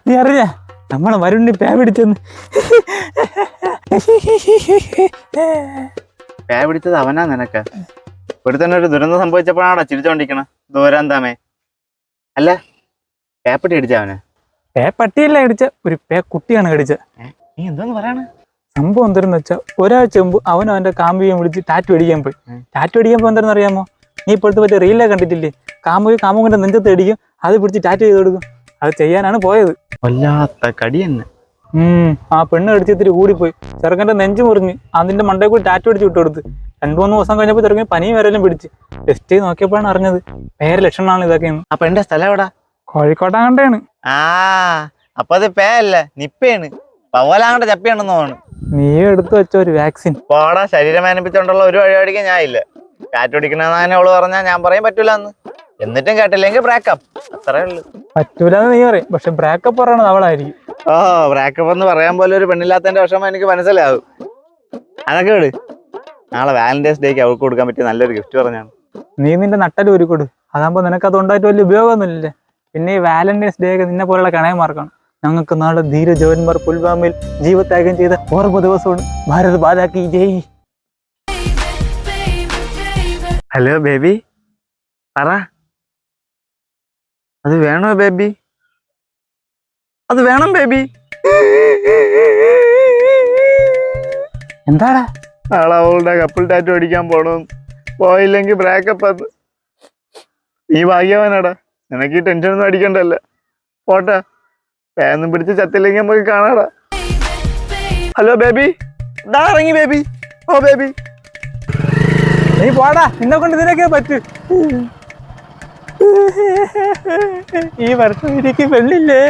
നീ അറിഞ്ഞ നമ്മളെ വരുണ്ണി പേ പിടിച്ചെന്ന്? പേ പിടിച്ചത് അവനാ നിനക്ക്? ഇവിടെ തന്നെ ഒരു ദുരന്തം സംഭവിച്ചപ്പോഴാണോ ചിരിച്ചോണ്ടിരിക്കണ ദൂരാന്താമേ? അല്ല, പേപ്പട്ടി അടിച്ച അവന്? പേ പട്ടിയല്ല അടിച്ച, ഒരു പേ കുട്ടിയാണ് കടിച്ച. നീ എന്തോന്ന് പറയണ? സംഭവം എന്തെന്ന് വെച്ചാൽ ഒരാഴ്ച മുമ്പ് അവനും അവന്റെ കാമുകിയും വിളിച്ച് ടാറ്റു അടിക്കാൻ പോയി. ടാറ്റു അടിക്കാൻ പോയി എന്താണെന്ന് അറിയാമോ? നീ ഇപ്പോഴത്തെ പറ്റിയ റീലേ കണ്ടിട്ടില്ലേ? കാമുകിന്റെ നെഞ്ചത്ത് അടിക്കും, അത് പിടിച്ച് ടാറ്റു ചെയ്ത് കൊടുക്കും. അത് ചെയ്യാനാണ് പോയത്. വല്ലാത്ത കടി തന്നെ. ആ പെണ്ണ് അടിച്ചിത്തിരി കൂടിപ്പോയി. ചെറുക്കന്റെ നെഞ്ച് മുറിഞ്ഞ് അതിന്റെ മണ്ടയിൽ കൂടി ടാറ്റു അടിച്ച് വിട്ടു കൊടുത്ത്. 2-3 ദിവസം കഴിഞ്ഞപ്പോൾ ചെറുക്കൻ പനിയും വരലും പിടിച്ച്. ടെസ്റ്റ് ചെയ്ത് നോക്കിയപ്പോഴാണ് അറിഞ്ഞത് പേര് ലക്ഷണമാണ് ഇതൊക്കെ. അപ്പൊ എന്റെ സ്ഥലം എവിടാ? കോഴിക്കോട്ടാകണ്ടാണ്. അപ്പൊ അത് പേ അല്ല, നിപ്പയാണ്. പവലാങ്ങടെ ചപ്പിയാണെന്ന് തോന്നുന്നു. നീ എടുത്തു വെച്ച ഒരു വാക്സിൻ. പോടാ, ശരീരം വേദനിപ്പിച്ചോണ്ടുള്ള ഒരു വഴിപാടിക്കാൻ ഞാൻ ഇല്ല. കാറ്റൊടിക്കണെന്ന് അവള് പറഞ്ഞാൽ ഞാൻ പറയാൻ പറ്റൂല എന്ന്. എന്നിട്ടും കേട്ടില്ലെങ്കിൽ ബ്രേക്കപ്പ്, അത്രേ ഉള്ളു. പറ്റൂലെന്ന് നീ പറയും, പക്ഷെ ബ്രേക്കപ്പ് പറയണത് അവളായിരിക്കും. ബ്രേക്കപ്പ് എന്ന് പറയാൻ പോലെ ഒരു പെണ്ണില്ലാത്തതിന്റെ വിഷമം എനിക്ക് മനസ്സിലാവും. അതൊക്കെ വിട്. നാളെ വാലന്റൈൻസ് ഡേക്ക് അവൾക്ക് കൊടുക്കാൻ പറ്റിയ നല്ലൊരു ഗിഫ്റ്റ് പറഞ്ഞാണ്. നീ നിന്റെ നട്ടല് ഒരുക്കൊടു. അതാകുമ്പോ നിനക്ക് അതുകൊണ്ടായിട്ട് വലിയ ഉപയോഗമൊന്നുമില്ലേ. പിന്നെ ഈ വാലന്റൈൻസ് ഡേ ഒക്കെ നിന്നെ പോലുള്ള കണയന്മാർക്കാണ്. ഞങ്ങൾക്ക് നാളെ ധീര ജവാന്മാർ പുൽവാമയിൽ ജീവത്യാഗം ചെയ്ത ഓർമ്മ ദിവസമാണ്. ഭാരത് മാതാ കീ ജയ്. ഹലോ ബേബി, പറ. അത് വേണോ ബേബി? അത് വേണം ബേബി. എന്താടാ? നാളെ അവളുടെ കപ്പിൾ ടാറ്റു അടിക്കാൻ പോണം. പോയില്ലെങ്കിൽ ബ്രേക്കപ്പ്. അത് നീ ഭാഗ്യവാനാടാ, നിനക്ക് ഈ ടെൻഷനൊന്നും അടിക്കണ്ടല്ല. പോട്ടെ, പേന്നും പിടിച്ച് ചത്തില്ലെങ്കിൽ നമുക്ക് കാണാടാ. ഹലോ ബേബി, ദാ ഇറങ്ങി ബേബി. ഓ ബേബി, നീ പോടാ, നിന്നെ കൊണ്ട് ഇതിനൊക്കെ പറ്റൂ. ഈ വർഷം എനിക്ക് പെണ്ണില്ലേ?